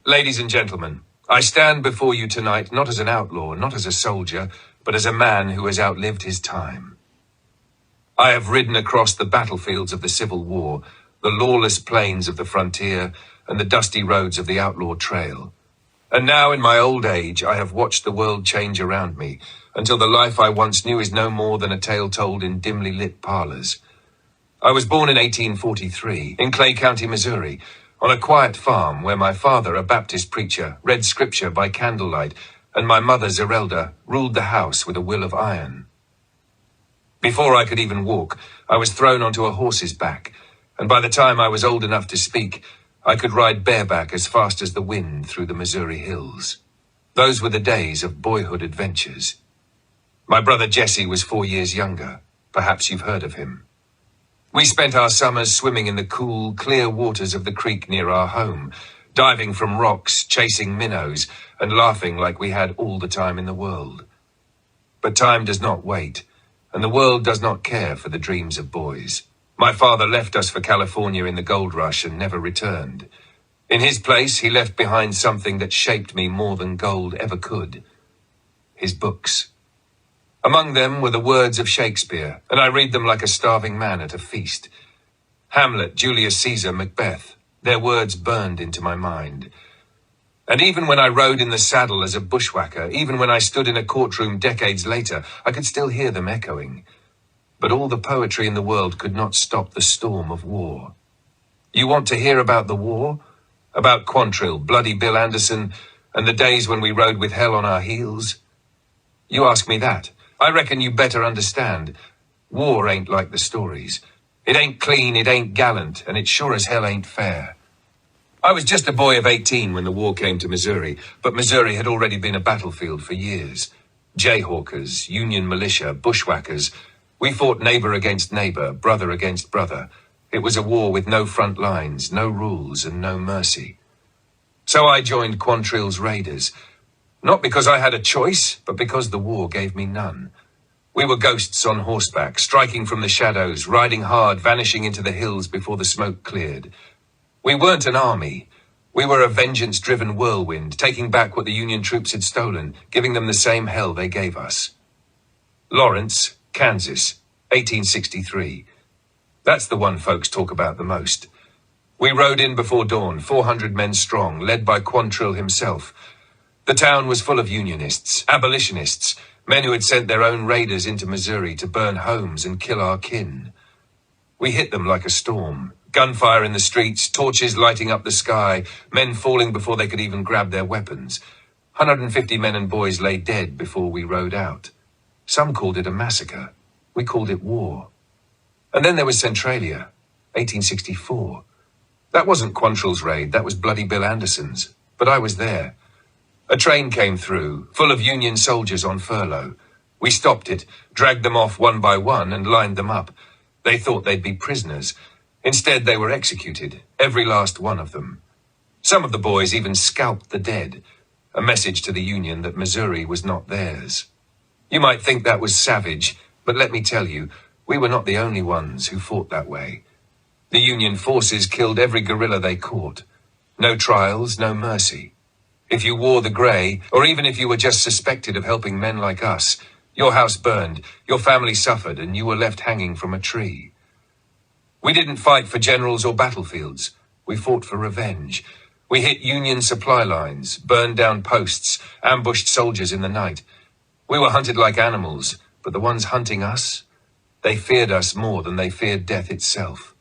Ladies and gentlemen, I stand before you tonight not as an outlaw, not as a soldier, but as a man who has outlived his time. I have ridden across the battlefields of the Civil War, the lawless plains of the frontier, and the dusty roads of the outlaw trail. And now in my old age, I have watched the world change around me, until the life I once knew is no more than a tale told in dimly lit parlors. I was born in 1843, in Clay County, Missouri, on a quiet farm where my father, a Baptist preacher, read scripture by candlelight, and my mother, Zerelda, ruled the house with a will of iron. Before I could even walk, I was thrown onto a horse's back, and by the time I was old enough to speak, I could ride bareback as fast as the wind through the Missouri hills. Those were the days of boyhood adventures. My brother Jesse was 4 years younger. Perhaps you've heard of him. We spent our summers swimming in the cool, clear waters of the creek near our home, diving from rocks, chasing minnows, and laughing like we had all the time in the world. But time does not wait, and the world does not care for the dreams of boys. My father left us for California in the gold rush and never returned. In his place, he left behind something that shaped me more than gold ever could: his books. Among them were the words of Shakespeare, and I read them like a starving man at a feast. Hamlet, Julius Caesar, Macbeth, their words burned into my mind. And even when I rode in the saddle as a bushwhacker, even when I stood in a courtroom decades later, I could still hear them echoing. But all the poetry in the world could not stop the storm of war. You want to hear about the war? About Quantrill, Bloody Bill Anderson, and the days when we rode with hell on our heels? You ask me that. I reckon you better understand. War ain't like the stories. It ain't clean, it ain't gallant, and it sure as hell ain't fair. I was just a boy of 18 when the war came to Missouri, but Missouri had already been a battlefield for years. Jayhawkers, Union militia, bushwhackers. We fought neighbor against neighbor, brother against brother. It was a war with no front lines, no rules, and no mercy. So I joined Quantrill's Raiders. Not because I had a choice, but because the war gave me none. We were ghosts on horseback, striking from the shadows, riding hard, vanishing into the hills before the smoke cleared. We weren't an army. We were a vengeance-driven whirlwind, taking back what the Union troops had stolen, giving them the same hell they gave us. Lawrence, Kansas, 1863. That's the one folks talk about the most. We rode in before dawn, 400 men strong, led by Quantrill himself. The town was full of Unionists, abolitionists, men who had sent their own raiders into Missouri to burn homes and kill our kin. We hit them like a storm. Gunfire in the streets, torches lighting up the sky, men falling before they could even grab their weapons. 150 men and boys lay dead before we rode out. Some called it a massacre. We called it war. And then there was Centralia, 1864. That wasn't Quantrill's raid, that was Bloody Bill Anderson's. But I was there. A train came through, full of Union soldiers on furlough. We stopped it, dragged them off one by one, and lined them up. They thought they'd be prisoners. Instead, they were executed, every last one of them. Some of the boys even scalped the dead, a message to the Union that Missouri was not theirs. You might think that was savage, but let me tell you, we were not the only ones who fought that way. The Union forces killed every guerrilla they caught. No trials, no mercy. If you wore the gray, or even if you were just suspected of helping men like us, your house burned, your family suffered, and you were left hanging from a tree. We didn't fight for generals or battlefields. We fought for revenge. We hit Union supply lines, burned down posts, ambushed soldiers in the night. We were hunted like animals, but the ones hunting us, they feared us more than they feared death itself.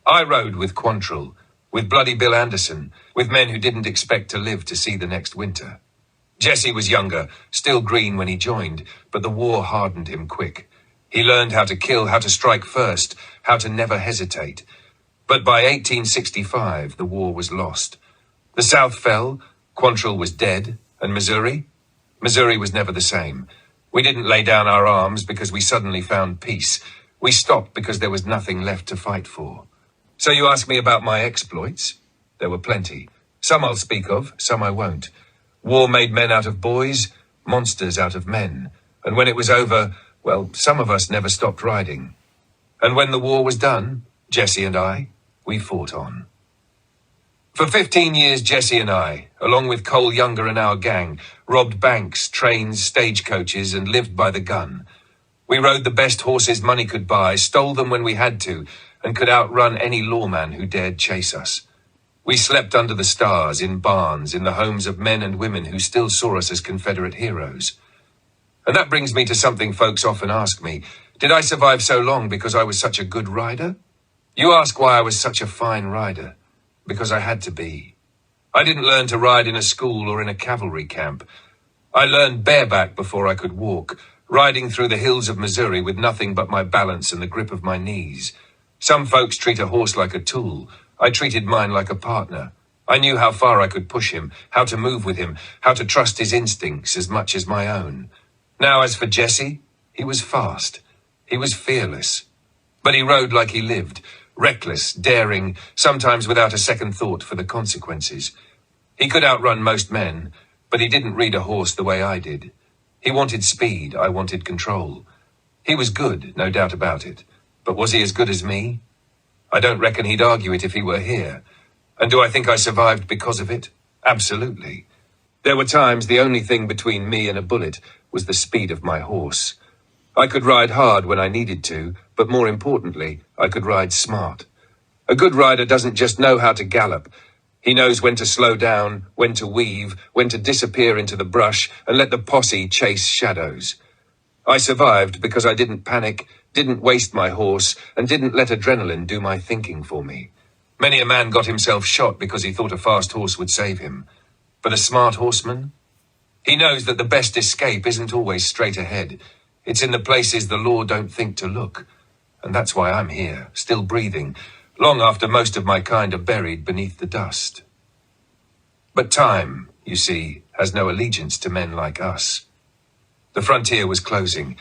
I rode with Quantrill, with Bloody Bill Anderson, with men who didn't expect to live to see the next winter. Jesse was younger, still green when he joined, but the war hardened him quick. He learned how to kill, how to strike first, how to never hesitate. But by 1865, the war was lost. The South fell, Quantrill was dead, and Missouri? Missouri was never the same. We didn't lay down our arms because we suddenly found peace. We stopped because there was nothing left to fight for. So you ask me about my exploits? There were plenty. Some I'll speak of, some I won't. War made men out of boys, monsters out of men. And when it was over, well, some of us never stopped riding. And when the war was done, Jesse and I, we fought on. For 15 years, Jesse and I, along with Cole Younger and our gang, robbed banks, trains, stagecoaches, and lived by the gun. We rode the best horses money could buy, stole them when we had to, and could outrun any lawman who dared chase us. We slept under the stars, in barns, in the homes of men and women who still saw us as Confederate heroes. And that brings me to something folks often ask me. Did I survive so long because I was such a good rider? You ask why I was such a fine rider. Because I had to be. I didn't learn to ride in a school or in a cavalry camp. I learned bareback before I could walk, riding through the hills of Missouri with nothing but my balance and the grip of my knees. Some folks treat a horse like a tool. I treated mine like a partner. I knew how far I could push him, how to move with him, how to trust his instincts as much as my own. Now, as for Jesse, he was fast. He was fearless. But he rode like he lived, reckless, daring, sometimes without a second thought for the consequences. He could outrun most men, but he didn't read a horse the way I did. He wanted speed, I wanted control. He was good, no doubt about it. But was he as good as me? I don't reckon he'd argue it if he were here. And do I think I survived because of it? Absolutely. There were times the only thing between me and a bullet was the speed of my horse. I could ride hard when I needed to, but more importantly, I could ride smart. A good rider doesn't just know how to gallop. He knows when to slow down, when to weave, when to disappear into the brush and let the posse chase shadows. I survived because I didn't panic, didn't waste my horse, and didn't let adrenaline do my thinking for me. Many a man got himself shot because he thought a fast horse would save him. But a smart horseman? He knows that the best escape isn't always straight ahead. It's in the places the law don't think to look. And that's why I'm here, still breathing, long after most of my kind are buried beneath the dust. But time, you see, has no allegiance to men like us. The frontier was closing.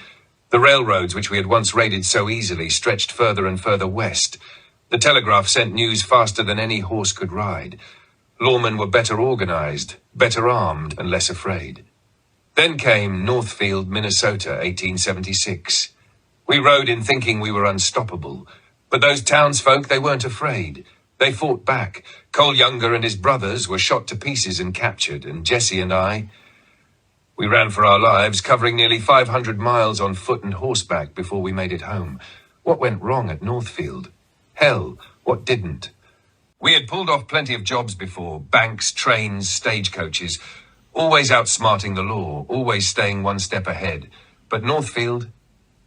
The railroads, which we had once raided so easily, stretched further and further west. The telegraph sent news faster than any horse could ride. Lawmen were better organized, better armed, and less afraid. Then came Northfield, Minnesota, 1876. We rode in thinking we were unstoppable. But those townsfolk, they weren't afraid. They fought back. Cole Younger and his brothers were shot to pieces and captured, and Jesse and I... We ran for our lives, covering nearly 500 miles on foot and horseback before we made it home. What went wrong at Northfield? Hell, what didn't? We had pulled off plenty of jobs before, banks, trains, stagecoaches, always outsmarting the law, always staying one step ahead. But Northfield,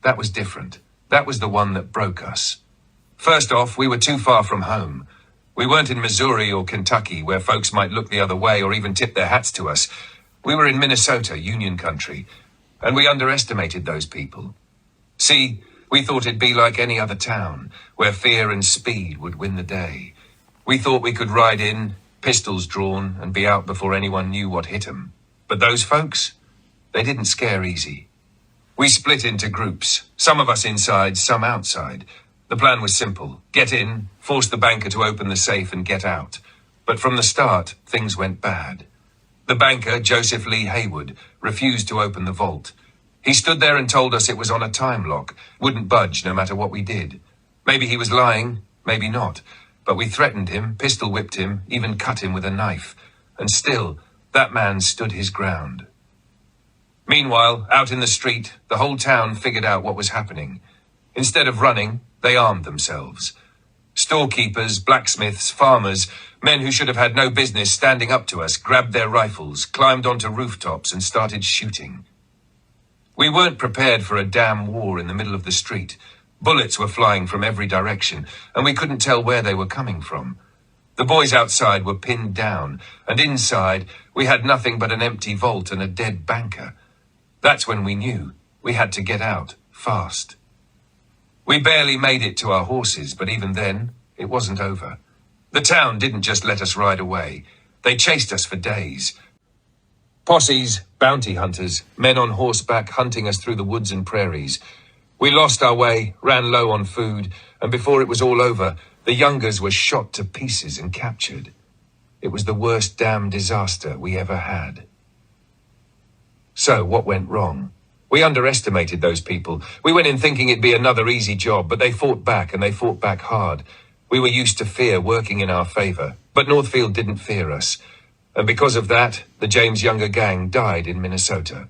that was different. That was the one that broke us. First off, we were too far from home. We weren't in Missouri or Kentucky, where folks might look the other way or even tip their hats to us. We were in Minnesota, Union Country, and we underestimated those people. See, we thought it'd be like any other town, where fear and speed would win the day. We thought we could ride in, pistols drawn, and be out before anyone knew what hit 'em. But those folks, they didn't scare easy. We split into groups, some of us inside, some outside. The plan was simple. Get in, force the banker to open the safe and get out. But from the start, things went bad. The banker, Joseph Lee Haywood, refused to open the vault. He stood there and told us it was on a time lock, wouldn't budge no matter what we did. Maybe he was lying, maybe not. But we threatened him, pistol whipped him, even cut him with a knife. And still, that man stood his ground. Meanwhile, out in the street, the whole town figured out what was happening. Instead of running, they armed themselves. Storekeepers, blacksmiths, farmers, men who should have had no business standing up to us, grabbed their rifles, climbed onto rooftops, and started shooting. We weren't prepared for a damn war in the middle of the street. Bullets were flying from every direction, and we couldn't tell where they were coming from. The boys outside were pinned down, and inside we had nothing but an empty vault and a dead banker. That's when we knew we had to get out, fast. We barely made it to our horses, but even then, it wasn't over. The town didn't just let us ride away. They chased us for days. Posses, bounty hunters, men on horseback hunting us through the woods and prairies. We lost our way, ran low on food, and before it was all over, the Youngers were shot to pieces and captured. It was the worst damn disaster we ever had. So, what went wrong? We underestimated those people. We went in thinking it'd be another easy job, but they fought back, and they fought back hard. We were used to fear working in our favor, but Northfield didn't fear us. And because of that, the James Younger gang died in Minnesota.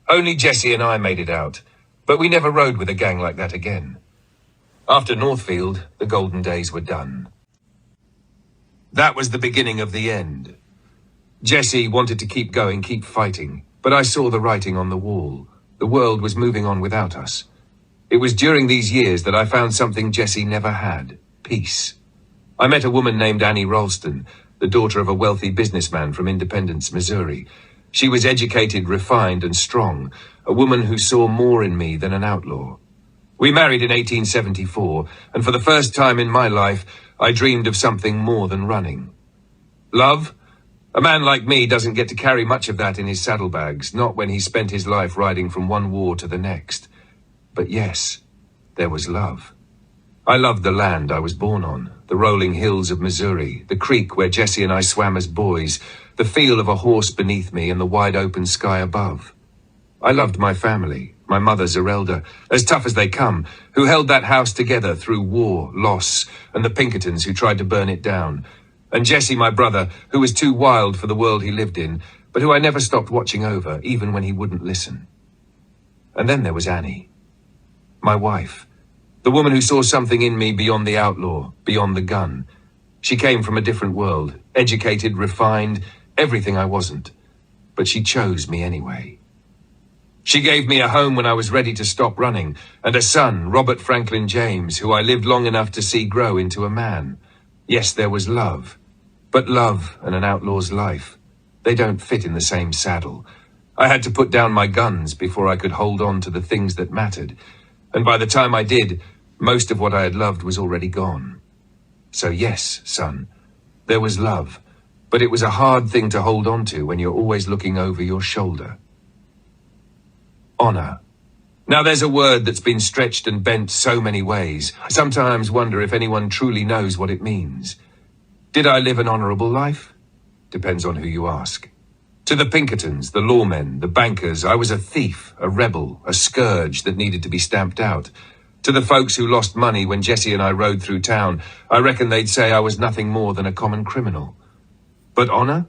Only Jesse and I made it out, but we never rode with a gang like that again. After Northfield, the golden days were done. That was the beginning of the end. Jesse wanted to keep going, keep fighting, but I saw the writing on the wall. The world was moving on without us. It was during these years that I found something Jesse never had: peace. I met a woman named Annie Ralston, the daughter of a wealthy businessman from Independence, Missouri. She was educated, refined, and strong, a woman who saw more in me than an outlaw. We married in 1874, and for the first time in my life, I dreamed of something more than running. Love? A man like me doesn't get to carry much of that in his saddlebags, not when he spent his life riding from one war to the next. But yes, there was love. I loved the land I was born on, the rolling hills of Missouri, the creek where Jesse and I swam as boys, the feel of a horse beneath me and the wide open sky above. I loved my family, my mother Zerelda, as tough as they come, who held that house together through war, loss, and the Pinkertons who tried to burn it down, and Jesse, my brother, who was too wild for the world he lived in, but who I never stopped watching over, even when he wouldn't listen. And then there was Annie, my wife, the woman who saw something in me beyond the outlaw, beyond the gun. She came from a different world, educated, refined, everything I wasn't. But she chose me anyway. She gave me a home when I was ready to stop running, and a son, Robert Franklin James, who I lived long enough to see grow into a man. Yes, there was love. But love and an outlaw's life, they don't fit in the same saddle. I had to put down my guns before I could hold on to the things that mattered. And by the time I did, most of what I had loved was already gone. So yes, son, there was love, but it was a hard thing to hold on to when you're always looking over your shoulder. Honor. Now there's a word that's been stretched and bent so many ways. I sometimes wonder if anyone truly knows what it means. Did I live an honorable life? Depends on who you ask. To the Pinkertons, the lawmen, the bankers, I was a thief, a rebel, a scourge that needed to be stamped out. To the folks who lost money when Jesse and I rode through town, I reckon they'd say I was nothing more than a common criminal. But honor?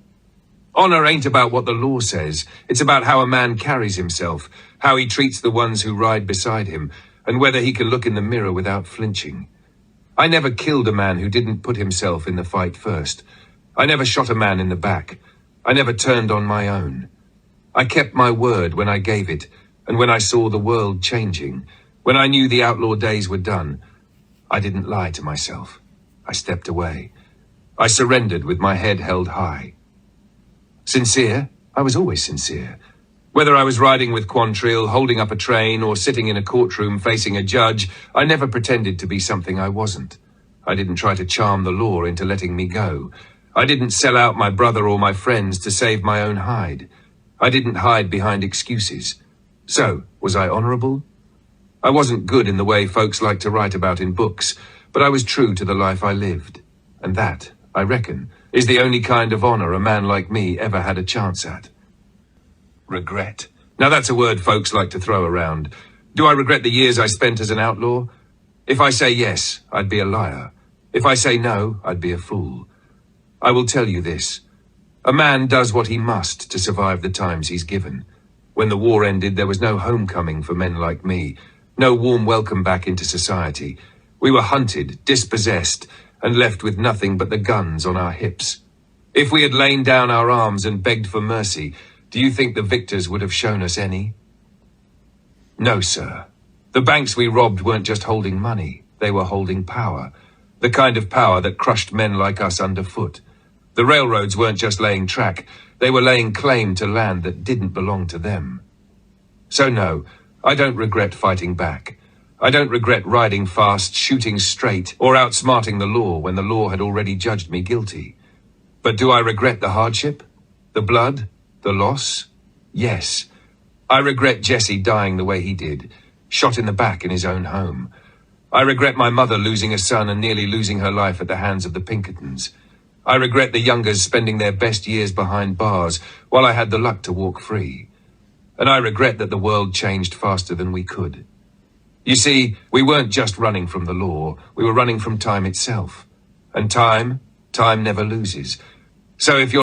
Honor ain't about what the law says. It's about how a man carries himself, how he treats the ones who ride beside him, and whether he can look in the mirror without flinching. I never killed a man who didn't put himself in the fight first. I never shot a man in the back. I never turned on my own. I kept my word when I gave it, and when I saw the world changing, when I knew the outlaw days were done, I didn't lie to myself. I stepped away. I surrendered with my head held high. Sincere? I was always sincere. Whether I was riding with Quantrill, holding up a train, or sitting in a courtroom facing a judge, I never pretended to be something I wasn't. I didn't try to charm the law into letting me go. I didn't sell out my brother or my friends to save my own hide. I didn't hide behind excuses. So, was I honorable? I wasn't good in the way folks like to write about in books, but I was true to the life I lived. And that, I reckon, is the only kind of honor a man like me ever had a chance at. Regret. Now that's a word folks like to throw around. Do I regret the years I spent as an outlaw? If I say yes, I'd be a liar. If I say no, I'd be a fool. I will tell you this. A man does what he must to survive the times he's given. When the war ended, there was no homecoming for men like me, no warm welcome back into society. We were hunted, dispossessed, and left with nothing but the guns on our hips. If we had lain down our arms and begged for mercy, do you think the victors would have shown us any? No, sir. The banks we robbed weren't just holding money, they were holding power. The kind of power that crushed men like us underfoot. The railroads weren't just laying track, they were laying claim to land that didn't belong to them. So no, I don't regret fighting back. I don't regret riding fast, shooting straight, or outsmarting the law when the law had already judged me guilty. But do I regret the hardship? The blood? The loss? Yes. I regret Jesse dying the way he did, shot in the back in his own home. I regret my mother losing a son and nearly losing her life at the hands of the Pinkertons. I regret the Youngers spending their best years behind bars while I had the luck to walk free. And I regret that the world changed faster than we could. You see, we weren't just running from the law, we were running from time itself. And time never loses. So if you're